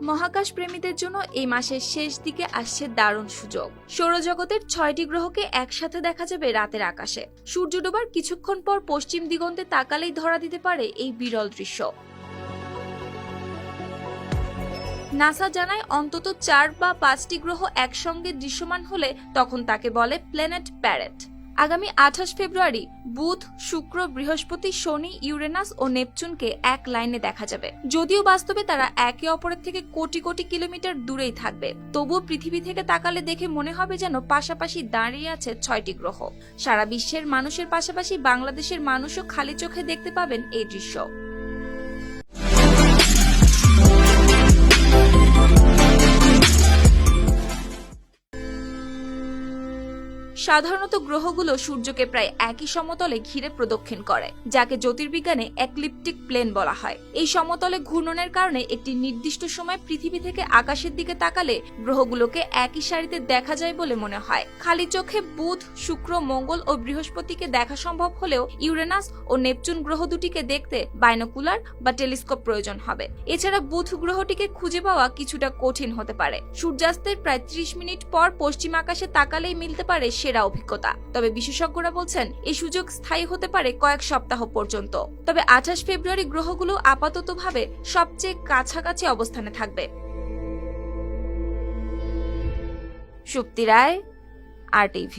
মহাকাশ প্রেমীদের জন্য এই মাসের শেষ দিকে আসছে দারুণ সুযোগ। সৌরজগতের 6টি গ্রহকে একসাথে দেখা যাবে রাতের আকাশে। সূর্য ডোবার কিছুক্ষণ পর পশ্চিম দিগন্তে তাকালেই ধরা দিতে পারে এই বিরল দৃশ্য। নাসা জানায় অন্তত 4 বা 5টি গ্রহ একসঙ্গে দৃশ্যমান হলে তখন তাকে বলে প্ল্যানেট প্যারেড। আগামী 28 ফেব্রুয়ারি বুধ, শুক্র, বৃহস্পতি, শনি, ইউরেনাস ও নেপচুনকে এক লাইনে দেখা যাবে। যদিও বাস্তবে তারা একে অপরের থেকে কোটি কোটি কিলোমিটার দূরেই থাকবে, তবুও পৃথিবী থেকে তাকালে দেখে মনে হবে যেন পাশাপাশি দাঁড়িয়ে আছে 6টি গ্রহ। সারা বিশ্বের মানুষের পাশাপাশি বাংলাদেশের মানুষও খালি চোখে দেখতে পাবেন এই দৃশ্য। সাধারণত গ্রহগুলো সূর্যকে প্রায় একই সমতলে ঘিরে প্রদক্ষিণ করে, যাকে জ্যোতির্বিজ্ঞানে একলিপ্টিক প্লেন বলা হয়। এই সমতলে ঘূর্ণনের কারণে একটি নির্দিষ্ট সময় পৃথিবী থেকে আকাশের দিকে তাকালে গ্রহগুলোকে একই সারিতে দেখা যায় বলে মনে হয়। খালি চোখে বুধ, শুক্র, মঙ্গল ও বৃহস্পতিকে দেখা সম্ভব হলেও ইউরেনাস ও নেপচুন গ্রহ দুটিকে দেখতে বাইনোকুলার বা টেলিস্কোপ প্রয়োজন হবে। এছাড়া বুধ গ্রহটিকে খুঁজে পাওয়া কিছুটা কঠিন হতে পারে। সূর্যাস্তের প্রায় 30 মিনিট পর পশ্চিম আকাশে তাকালেই মিলতে পারে সেরা অভিজ্ঞতা। তবে বিশেষজ্ঞরা বলছেন এই সুযোগ স্থায়ী হতে পারে কয়েক সপ্তাহ পর্যন্ত। তবে 28 ফেব্রুয়ারি গ্রহগুলো আপাততভাবে সবচেয়ে কাছাকাছি অবস্থানে থাকবে। সুপ্তি রায়, RTV।